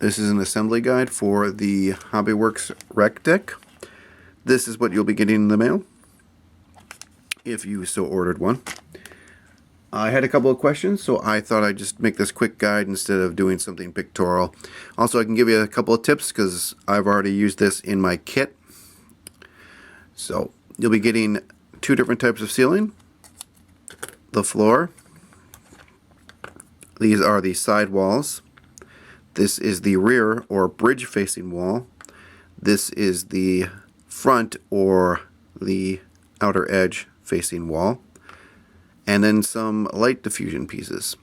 This is an assembly guide for the Hobbyworks RecDeck. This is what you'll be getting in the mail, if you so ordered one. I had a couple of questions, so I thought I'd just make this quick guide instead of doing something pictorial. Also, I can give you a couple of tips because I've already used this in my kit. So, you'll be getting two different types of ceiling. The floor. These are the side walls. This is the rear or bridge facing wall. This is the front or the outer edge facing wall. And then some light diffusion pieces.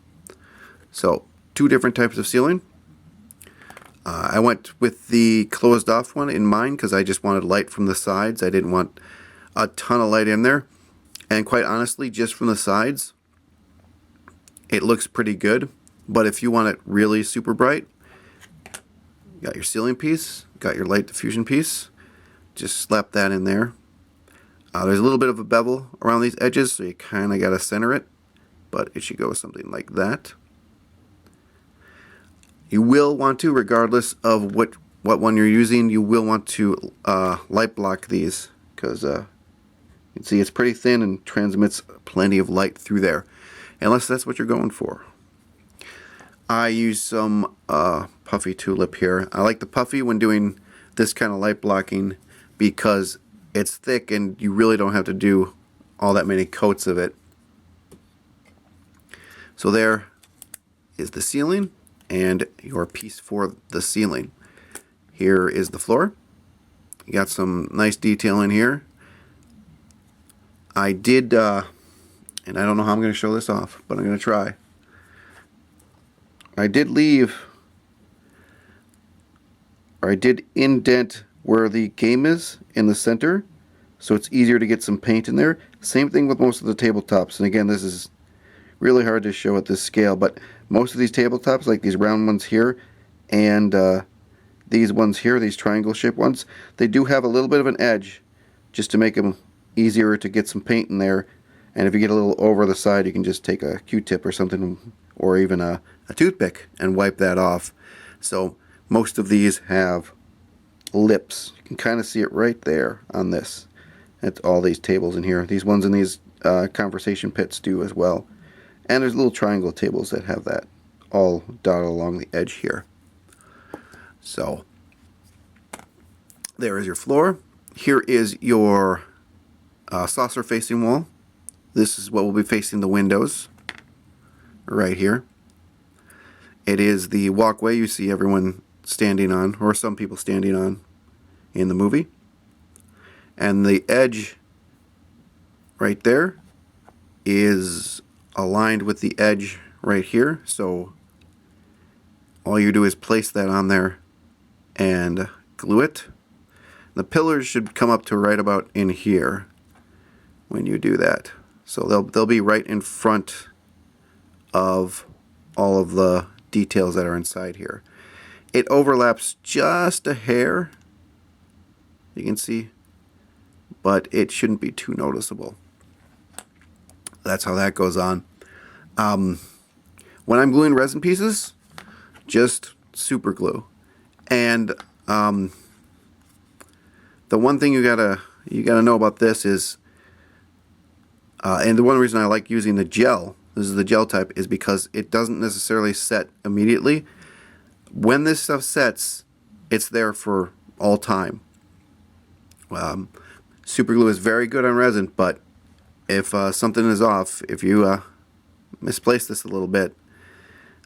So, two different types of ceiling. I went with the closed off one in mind because I just wanted light from the sides. I didn't want a ton of light in there. And quite honestly, just from the sides, it looks pretty good. But if you want it really super bright, you got your ceiling piece, got your light diffusion piece. Just slap that in there. There's a little bit of a bevel around these edges, so you kind of got to center it, but it should go something like that. You will want to, regardless of what one you're using, you will want to light block these, because you can see it's pretty thin and transmits plenty of light through there, unless that's what you're going for. I use some puffy tulip here. I like the puffy when doing this kind of light blocking because it's thick and you really don't have to do all that many coats of it. So there is the ceiling and your piece for the ceiling. Here is the floor. You got some nice detail in here. I did, and I don't know how I'm going to show this off, but I'm going to try. I did indent where the game is in the center, so it's easier to get some paint in there. Same thing with most of the tabletops, and again, this is really hard to show at this scale, but most of these tabletops, like these round ones here, and these ones here, these triangle shaped ones, they do have a little bit of an edge, just to make them easier to get some paint in there. And if you get a little over the side, you can just take a Q-tip or something, or even a toothpick, and wipe that off. So most of these have lips. You can kind of see it right there on this. That's all these tables in here. These ones in these conversation pits do as well. And there's little triangle tables that have that all dotted along the edge here. So there is your floor. Here is your saucer facing wall. This is what will be facing the windows right here. It is the walkway you see everyone standing on, or some people standing on in the movie. And the edge right there is aligned with the edge right here. So all you do is place that on there and glue it. The pillars should come up to right about in here when you do that. So they'll be right in front of all of the details that are inside here. It overlaps just a hair, you can see, but it shouldn't be too noticeable. That's how that goes on. When I'm gluing resin pieces, just super glue. And the one thing you gotta know about this is, and the one reason I like using the gel, this is the gel type, is because it doesn't necessarily set immediately. When this stuff sets, it's there for all time. Super glue is very good on resin, but if something is off, if you misplace this a little bit,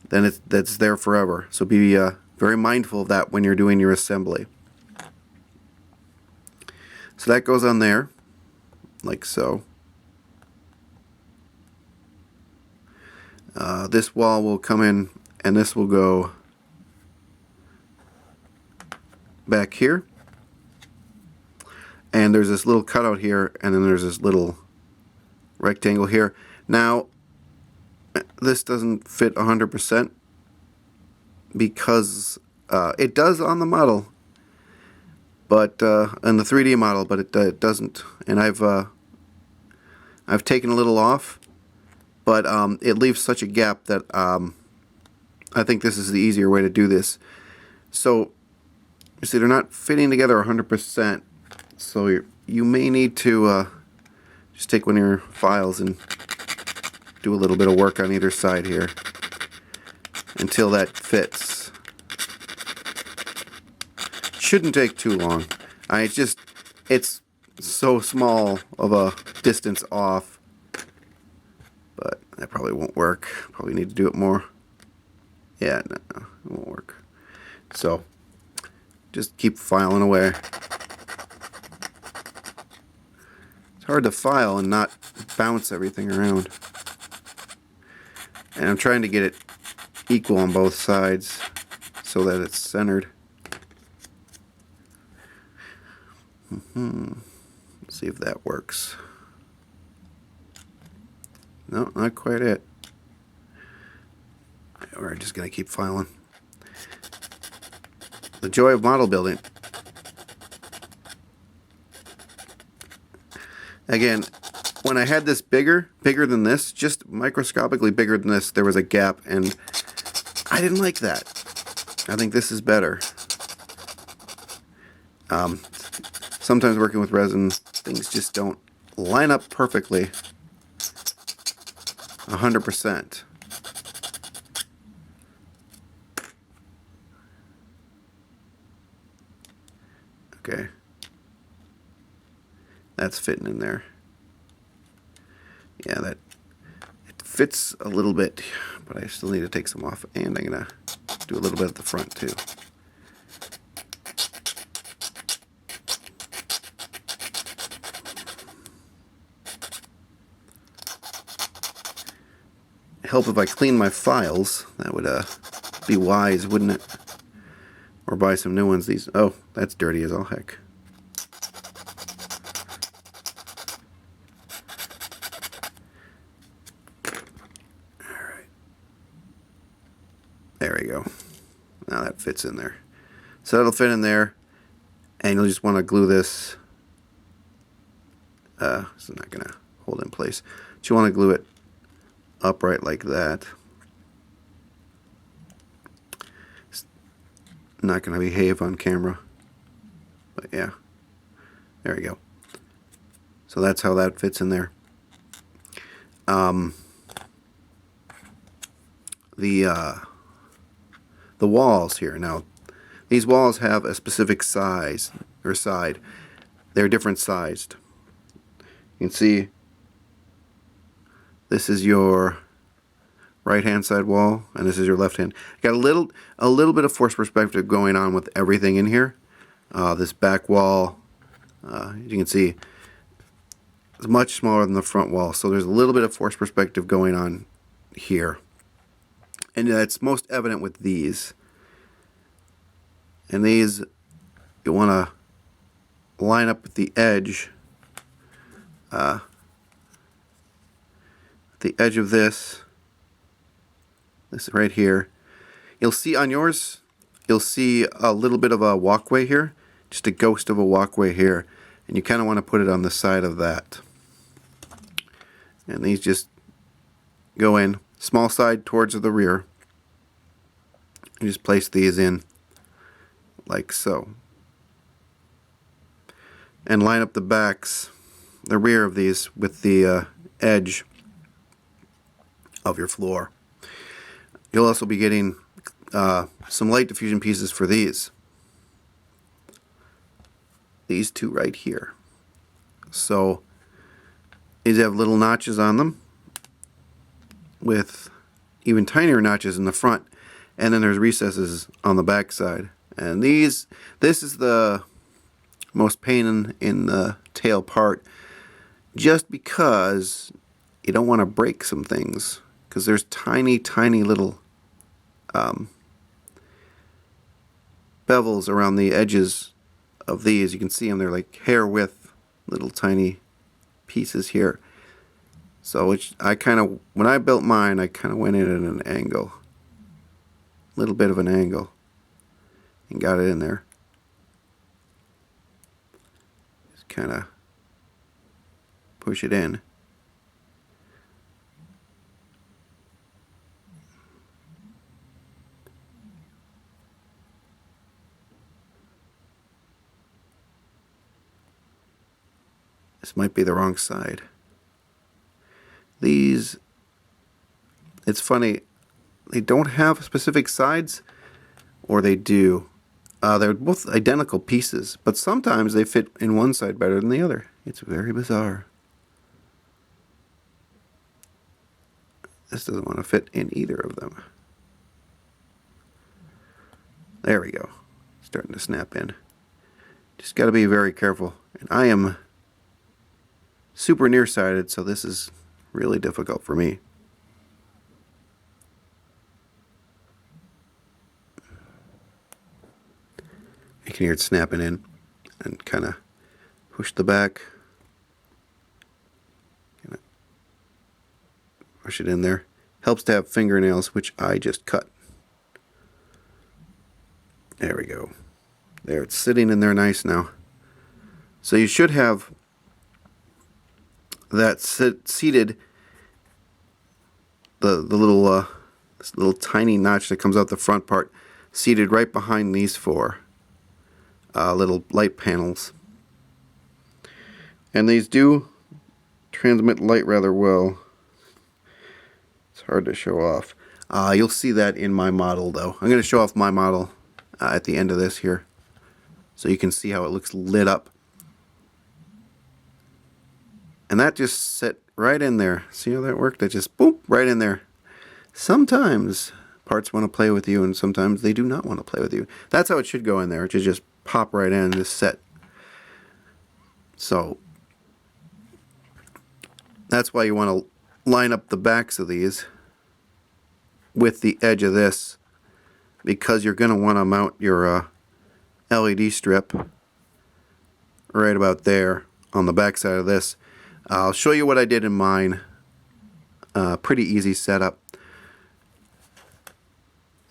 then that's there forever. So be very mindful of that when you're doing your assembly. So that goes on there, like so. This wall will come in, and this will go back here. And there's this little cutout here, and then there's this little rectangle here. Now, this doesn't fit 100% because it does on the model, but in the 3D model, but it doesn't. And I've taken a little off, but it leaves such a gap that I think this is the easier way to do this. So you see they're not fitting together 100%. So you may need to just take one of your files and do a little bit of work on either side here until that fits. Shouldn't take too long. It's so small of a distance off, but that probably won't work. Probably need to do it more. Yeah, no, it won't work. So just keep filing away. It's hard to file and not bounce everything around. And I'm trying to get it equal on both sides so that it's centered. Let's see if that works. No, not quite it. We're just going to keep filing. The joy of model building. Again, when I had this bigger than this, just microscopically bigger than this, there was a gap, and I didn't like that. I think this is better. Sometimes working with resin, things just don't line up perfectly 100%. Okay. That's fitting in there. Yeah, it fits a little bit, but I still need to take some off, and I'm gonna do a little bit at the front too. Help if I clean my files. That would be wise, wouldn't it? Or buy some new ones. These, oh, that's dirty as all heck. Alright. There we go. Now that fits in there. So that'll fit in there, and you'll just want to glue this. It's not going to hold in place. But you want to glue it upright like that. It's not going to behave on camera, but yeah, there we go. So that's how that fits in there. The walls here, now these walls have a specific size or side. They're different sized. You can see this is your right hand side wall, and this is your left hand. Got a little bit of force perspective going on with everything in here. This back wall, as you can see, is much smaller than the front wall, so there's a little bit of force perspective going on here, and that's most evident with these. And these, you want to line up with the edge. The edge of this right here. You'll see on yours, you'll see a little bit of a walkway here, just a ghost of a walkway here, and you kind of want to put it on the side of that. And these just go in, small side towards the rear. You just place these in like so. And line up the backs, the rear of these, with the edge of your floor. You'll also be getting some light diffusion pieces for these two right here. So these have little notches on them with even tinier notches in the front, and then there's recesses on the back side. And this is the most pain in the tail part, just because you don't want to break some things, because there's tiny little bevels around the edges of these. You can see them, they're like hair width little tiny pieces here. So when I built mine, I kind of went in at an angle, a little bit of an angle, and got it in there. Just kind of push it in. This might be the wrong side. These, it's funny, they don't have specific sides, or they do. They're both identical pieces, but sometimes they fit in one side better than the other. It's very bizarre. This doesn't want to fit in either of them. There we go. Starting to snap in. Just got to be very careful. And I am super nearsighted, so this is really difficult for me. You can hear it snapping in and kind of push the back. Push it in there. Helps to have fingernails, which I just cut. There we go. There, it's sitting in there nice now. So you should have that seated, this little tiny notch that comes out the front part, seated right behind these four little light panels. And these do transmit light rather well. It's hard to show off. You'll see that in my model, though. I'm going to show off my model at the end of this here, so you can see how it looks lit up. And that just set right in there. See how that worked? It just boop right in there. Sometimes parts want to play with you, and sometimes they do not want to play with you. That's how it should go in there. It should just pop right in and just set. So that's why you want to line up the backs of these with the edge of this, because you're going to want to mount your LED strip right about there on the back side of this. I'll show you what I did in mine. Pretty easy setup.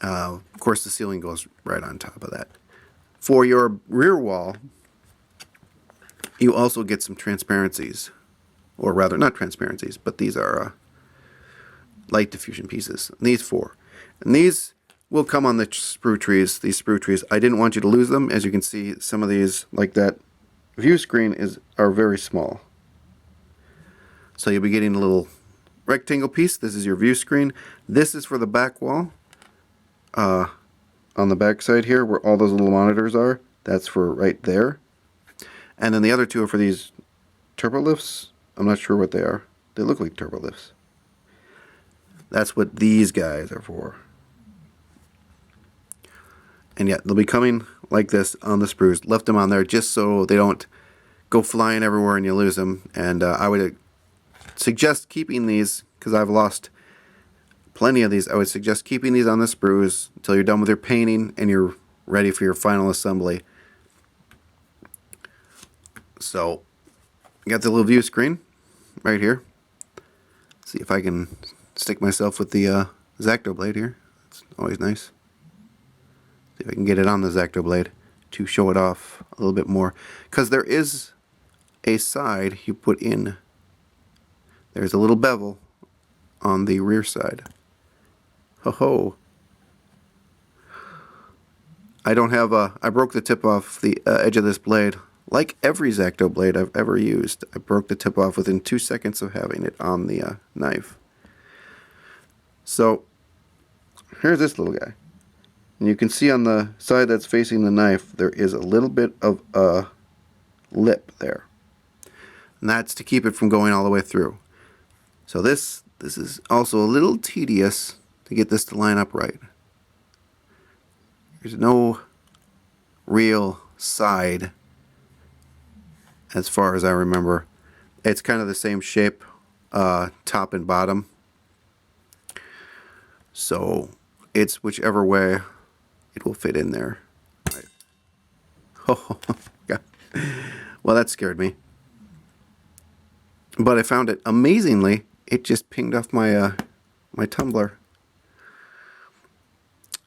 Of course, the ceiling goes right on top of that. For your rear wall, you also get some transparencies, or rather not transparencies, but these are light diffusion pieces. These four, and these will come on the sprue trees. These sprue trees, I didn't want you to lose them. As you can see, some of these, like that view screen, are very small. So you'll be getting a little rectangle piece. This is your view screen. This is for the back wall. On the back side here, where all those little monitors are, that's for right there. And then the other two are for these turbo lifts. I'm not sure what they are. They look like turbo lifts. That's what these guys are for. And yeah, they'll be coming like this on the sprues. Left them on there just so they don't go flying everywhere and you lose them. And I would suggest keeping these, because I've lost plenty of these. I would suggest keeping these on the sprues until you're done with your painting and you're ready for your final assembly. So, I got the little view screen right here. Let's see if I can stick myself with the X-Acto blade here. It's always nice. See if I can get it on the X-Acto blade to show it off a little bit more. Because there is a side you put in. There's a little bevel on the rear side. Ho ho. I don't have I broke the tip off the edge of this blade. Like every X-Acto blade I've ever used, I broke the tip off within 2 seconds of having it on the knife. So, here's this little guy. And you can see on the side that's facing the knife, there is a little bit of a lip there. And that's to keep it from going all the way through. So this is also a little tedious to get this to line up right. There's no real side as far as I remember. It's kind of the same shape, top and bottom. So it's whichever way it will fit in there. Right. Oh, God. Well, that scared me. But I found it amazingly. It just pinged off my my tumbler,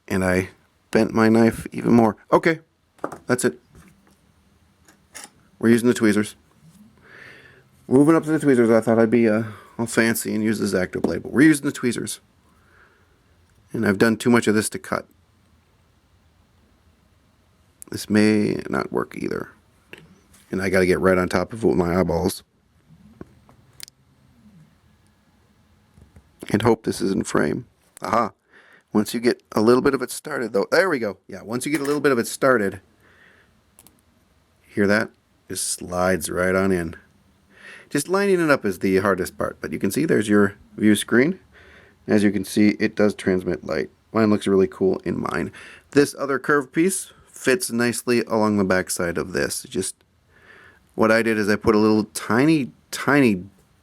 and I bent my knife even more. Okay, that's it. We're using the tweezers. Moving up to the tweezers. I thought I'd be all fancy and use the X-Acto blade, but we're using the tweezers. And I've done too much of this to cut. This may not work either. And I got to get right on top of it with my eyeballs. and hope this is in frame. Aha. Once you get a little bit of it started, though, there we go. Yeah, once you get a little bit of it started, hear that? Just slides right on in. Just lining it up is the hardest part, but you can see there's your view screen. As you can see, it does transmit light. Mine looks really cool in mine. This other curved piece fits nicely along the back side of this. Just what I did is I put a little tiny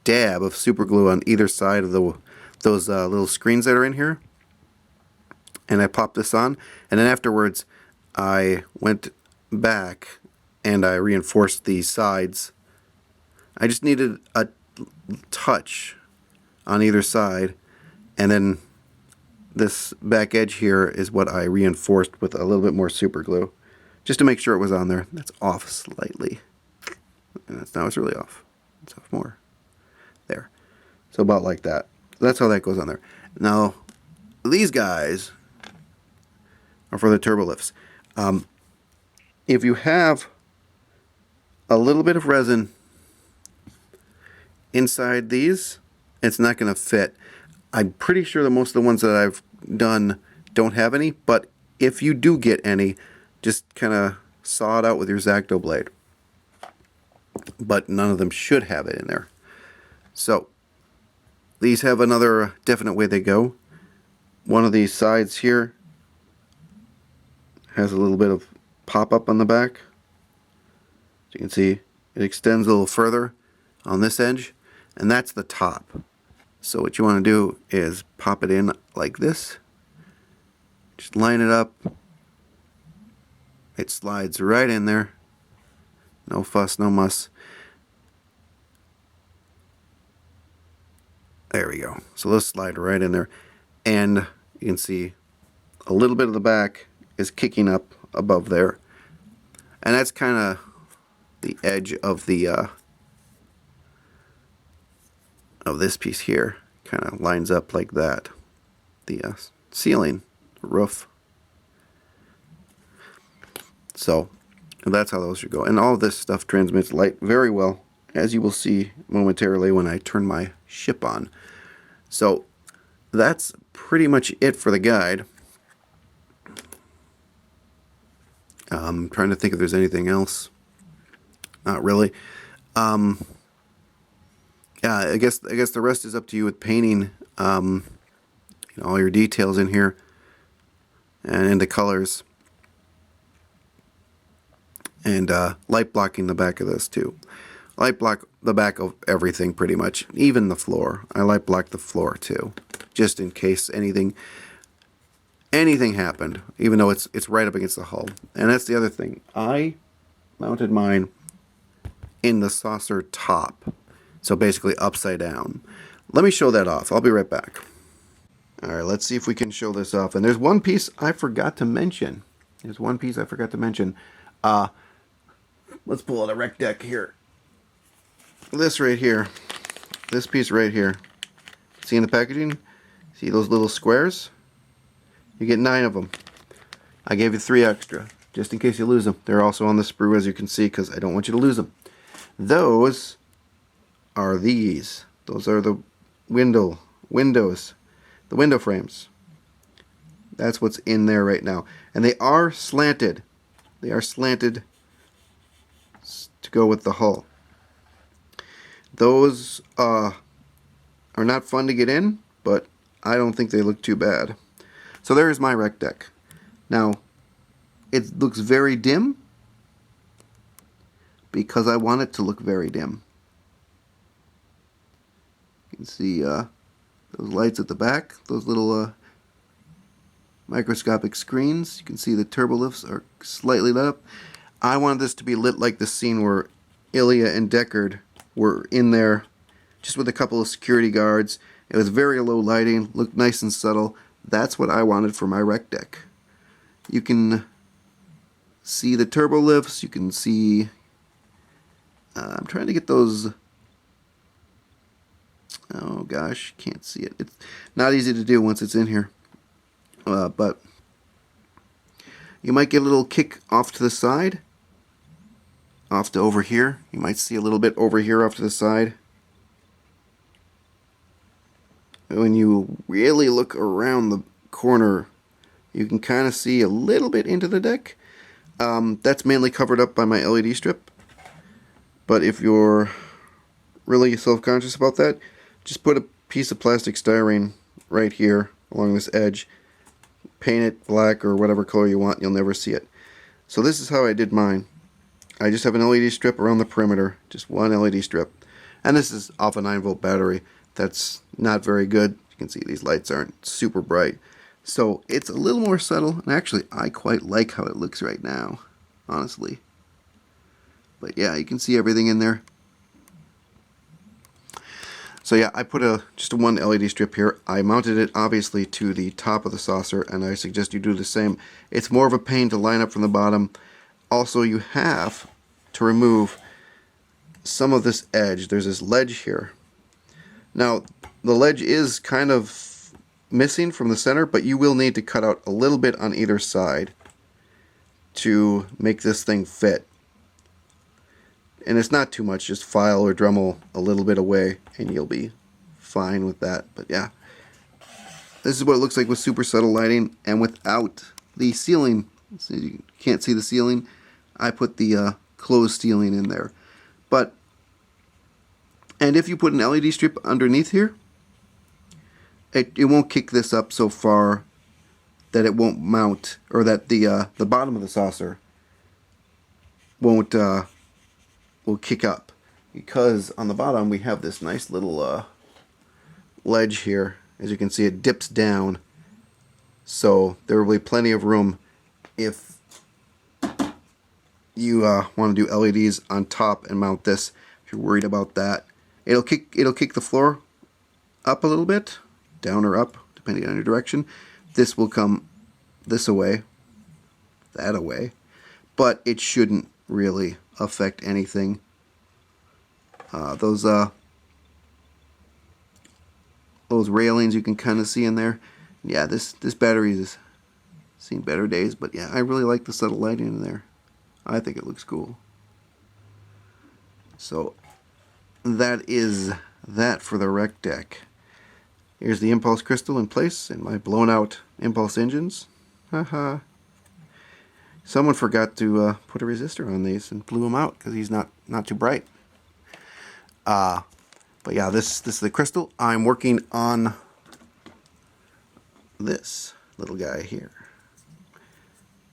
dab of super glue on either side of those little screens that are in here, and I popped this on, and then afterwards I went back and I reinforced the sides. I just needed a touch on either side, and then this back edge here is what I reinforced with a little bit more super glue, just to make sure it was on there. That's off slightly. Now it's really off. It's off more. There. So about like that. That's how that goes on there. Now, these guys are for the turbo lifts. If you have a little bit of resin inside these, it's not going to fit. I'm pretty sure that most of the ones that I've done don't have any, but if you do get any, just kind of saw it out with your X-Acto blade. But none of them should have it in there. So these have another definite way they go. One of these sides here has a little bit of pop-up on the back. As you can see, it extends a little further on this edge, and that's the top. So what you want to do is pop it in like this. Just line it up. It slides right in there. No fuss, no muss. There we go. So those slide right in there. And you can see a little bit of the back is kicking up above there. And that's kind of the edge of the of this piece here. Kind of lines up like that. The ceiling, roof. So that's how those should go. And all of this stuff transmits light very well, as you will see momentarily when I turn my ship on. So that's pretty much it for the guide. I'm trying to think if there's anything else. Not really. Yeah, I guess the rest is up to you with painting. You know, all your details in here and into colors, and light blocking the back of this too. Light block the back of everything pretty much, even the floor. I light block the floor too, just in case anything happened, even though it's right up against the hull. And that's the other thing. I mounted mine in the saucer top, so basically upside down. Let me show that off. I'll be right back. All right, let's see if we can show this off. And there's one piece I forgot to mention. Let's pull out a RecDeck here. This right here. This piece right here. See in the packaging? See those little squares? You get 9 of them. I gave you 3 extra, just in case you lose them. They're also on the sprue, as you can see, because I don't want you to lose them. Those are these. Those are the windows. The window frames. That's what's in there right now. And they are slanted. They are slanted to go with the hull. Those are not fun to get in, but I don't think they look too bad. So there's my RecDeck. Now, it looks very dim because I want it to look very dim. You can see those lights at the back, those little microscopic screens. You can see the turbo lifts are slightly lit up. I wanted this to be lit like the scene where Ilya and Deckard were in there, just with a couple of security guards. It was very low lighting, looked nice and subtle. That's what I wanted for my RecDeck. You can see the turbo lifts. You can see. I'm trying to get those. Oh gosh, can't see it. It's not easy to do once it's in here. But you might get a little kick off to the side. Off to over here. You might see a little bit over here off to the side. when you really look around the corner, you can kind of see a little bit into the deck. That's mainly covered up by my LED strip. But if you're really self-conscious about that, just put a piece of plastic styrene right here along this edge. Paint it black or whatever color you want. You'll never see it. So this is how I did mine. I just have an LED strip around the perimeter. Just one LED strip. And this is off a 9-volt battery. That's not very good. You can see these lights aren't super bright. So it's a little more subtle. And actually, I quite like how it looks right now. Honestly. But yeah, you can see everything in there. So yeah, I put just a one LED strip here. I mounted it obviously to the top of the saucer, and I suggest you do the same. It's more of a pain to line up from the bottom. Also, you have to remove some of this edge. There's this ledge here. Now, the ledge is kind of missing from the center, but you will need to cut out a little bit on either side to make this thing fit. And it's not too much, just file or Dremel a little bit away and you'll be fine with that. But yeah, this is what it looks like with super subtle lighting and without the ceiling. So you can't see the ceiling. I put the closed ceiling in there. And if you put an LED strip underneath here, it won't kick this up so far that it won't mount, or that the bottom of the saucer won't will kick up, because on the bottom we have this nice little ledge here. As you can see, it dips down, so there will be plenty of room if you want to do LEDs on top and mount this. If you're worried about that, it'll kick the floor up a little bit, down or up depending on your direction. This will come this away, that away, but it shouldn't really affect anything. Those railings you can kind of see in there. Yeah, this battery has seen better days, but yeah, I really like the subtle lighting in there. I think it looks cool. So that is that for the RecDeck. Here's the impulse crystal in place and my blown out impulse engines. Haha. Someone forgot to put a resistor on these and blew them out because he's not too bright. But yeah, this is the crystal. I'm working on this little guy here.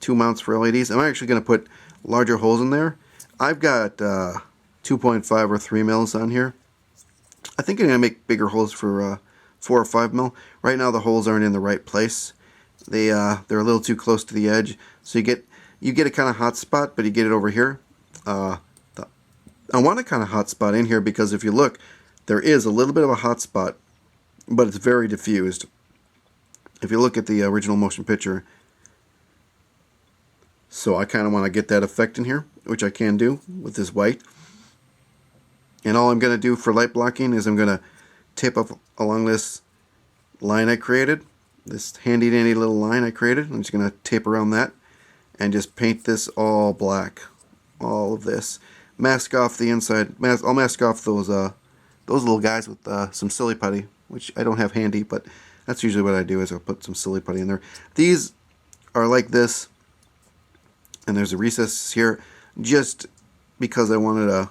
2 mounts for LEDs. I'm actually going to put larger holes in there. I've got 2.5 or 3 mils on here. I think I'm going to make bigger holes for 4 or 5 mil. Right now the holes aren't in the right place. They're a little too close to the edge, so you get a kind of hot spot, but you get it over here. I want a kind of hot spot in here because if you look, there is a little bit of a hot spot, but it's very diffused. If you look at the original motion picture. So I kind of want to get that effect in here, which I can do with this white. And all I'm going to do for light blocking is I'm going to tape up along this line I created, this handy dandy little line I created. I'm just going to tape around that and just paint this all black, all of this. Mask off the inside. I'll mask off those little guys with some silly putty, which I don't have handy, but that's usually what I do, is I'll put some silly putty in there. These are like this, and there's a recess here, just because I wanted a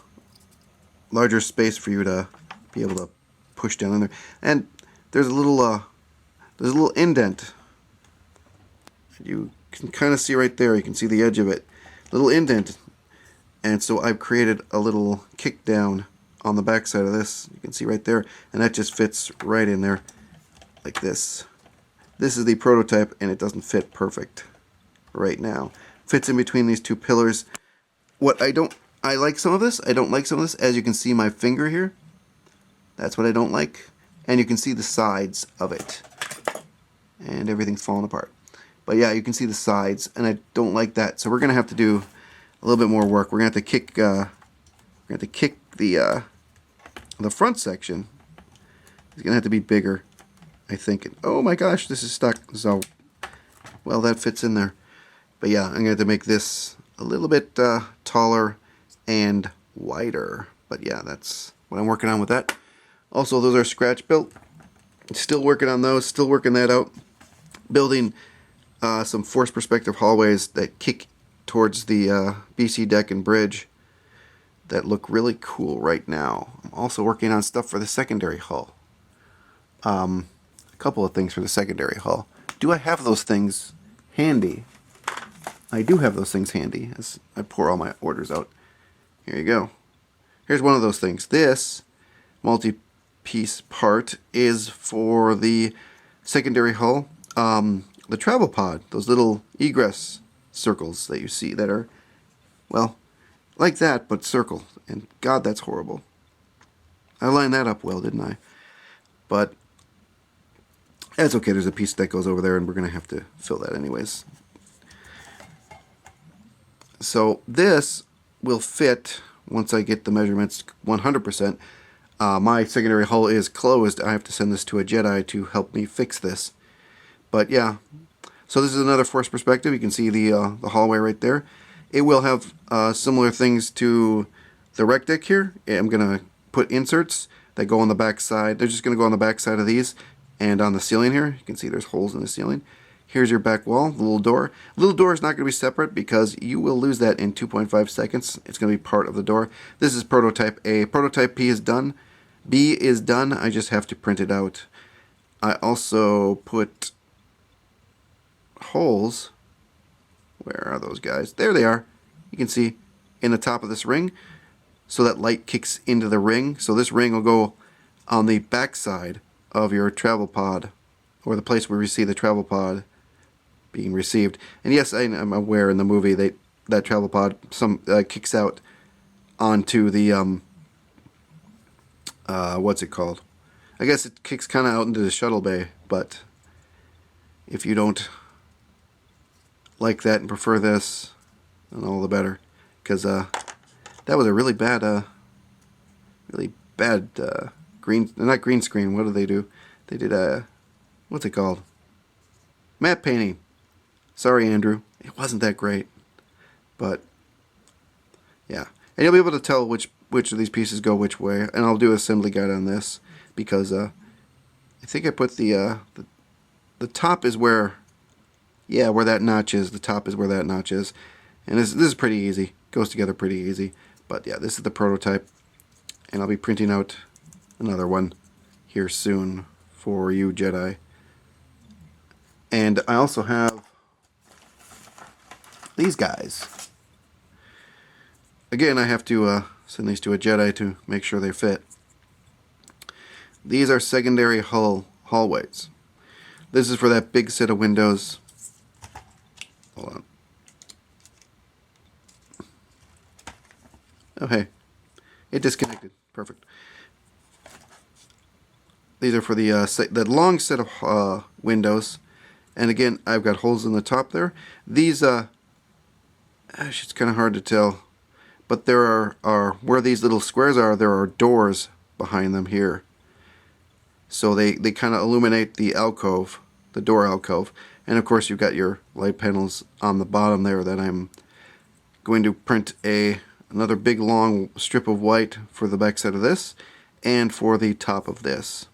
larger space for you to be able to push down in there. And there's a little indent. You can kind of see right there. You can see the edge of it. Little indent. And so I've created a little kick down on the back side of this. You can see right there, and that just fits right in there like this. This is the prototype, and it doesn't fit perfect right now. Fits in between these two pillars. I like some of this. I don't like some of this. As you can see, my finger here. That's what I don't like. And you can see the sides of it. And everything's falling apart. But yeah, you can see the sides, and I don't like that. So we're gonna have to do a little bit more work. We're gonna have to kick the front section. It's gonna have to be bigger, I think. Oh my gosh, this is stuck. So well, that fits in there. But yeah, I'm gonna have to make this a little bit taller and wider. But yeah, that's what I'm working on with that. Also, those are scratch built. Still working on those, still working that out. Building some forced perspective hallways that kick towards the BC deck and bridge that look really cool right now. I'm also working on stuff for the secondary hull. A couple of things for the secondary hull. Do I have those things handy? I do have those things handy as I pour all my orders out. Here you go. Here's one of those things. This multi-piece part is for the secondary hull. The travel pod, those little egress circles that you see that are, well, like that, but circle. And God, that's horrible. I lined that up well, didn't I? But that's okay. There's a piece that goes over there, and we're going to have to fill that anyways. So this will fit once I get the measurements 100%. My secondary hull is closed. I have to send this to a Jedi to help me fix this. But yeah, so this is another forced perspective. You can see the hallway right there. It will have similar things to the RecDeck here. I'm going to put inserts that go on the back side. They're just going to go on the back side of these and on the ceiling here. You can see there's holes in the ceiling. Here's your back wall, the little door. The little door is not going to be separate because you will lose that in 2.5 seconds. It's going to be part of the door. This is prototype A. Prototype P is done. B is done. I just have to print it out. I also put holes. Where are those guys? There they are. You can see in the top of this ring, so that light kicks into the ring. So this ring will go on the back side of your travel pod, or the place where we see the travel pod being received. And yes, I'm aware in the movie that travel pod kicks out onto the what's it called? I guess it kicks kind of out into the shuttle bay. But if you don't like that and prefer this, then all the better, because that was a really bad not green screen. What did they do? They did what's it called? Matte painting. Sorry, Andrew. It wasn't that great, but yeah. And you'll be able to tell which of these pieces go which way. And I'll do an assembly guide on this because I think I put the top is where, yeah, where that notch is. The top is where that notch is, and this is pretty easy. Goes together pretty easy. But yeah, this is the prototype, and I'll be printing out another one here soon for you Jedi. And I also have these guys. Again, I have to send these to a Jedi to make sure they fit. These are secondary hallways. This is for that big set of windows. Hold on. Oh hey, it disconnected. Perfect. These are for the long set of windows, and again, I've got holes in the top there. These it's kind of hard to tell, but there are where these little squares are. There are doors behind them here, so they kind of illuminate the alcove, the door alcove, and of course you've got your light panels on the bottom there that I'm going to print another big long strip of white for the back side of this and for the top of this.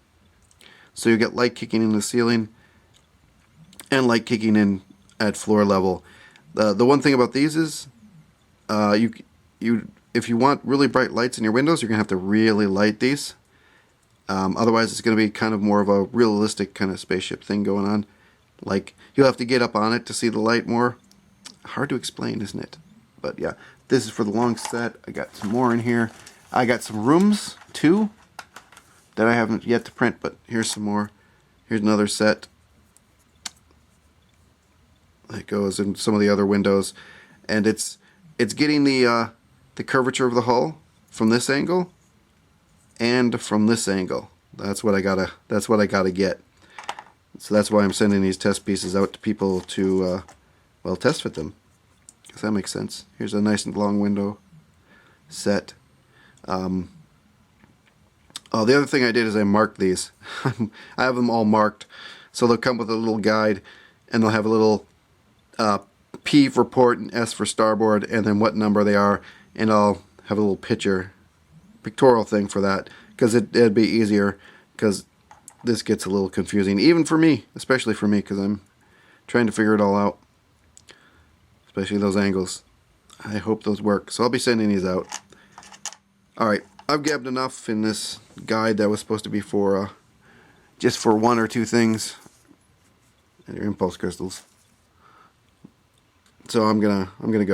So you get light kicking in the ceiling and light kicking in at floor level. The one thing about these is if you want really bright lights in your windows, you're going to have to really light these. Otherwise it's going to be kind of more of a realistic kind of spaceship thing going on. Like, you'll have to get up on it to see the light more. Hard to explain, isn't it? But yeah, this is for the long set. I got some more in here. I got some rooms too that I haven't yet to print, but here's some more. Here's another set that goes in some of the other windows, and it's getting the curvature of the hull from this angle and from this angle. That's what I gotta get. So that's why I'm sending these test pieces out to people to well, test fit them. If that makes sense. Here's a nice and long window set. Oh, the other thing I did is I marked these. I have them all marked, so they'll come with a little guide, and they'll have a little P for port and S for starboard, and then what number they are, and I'll have a little pictorial thing for that, because it'd be easier, because this gets a little confusing, even for me, especially for me, because I'm trying to figure it all out, especially those angles. I hope those work, so I'll be sending these out. Alright, I've gabbed enough in this guide that was supposed to be for just for one or two things, and your impulse crystals. So I'm gonna go.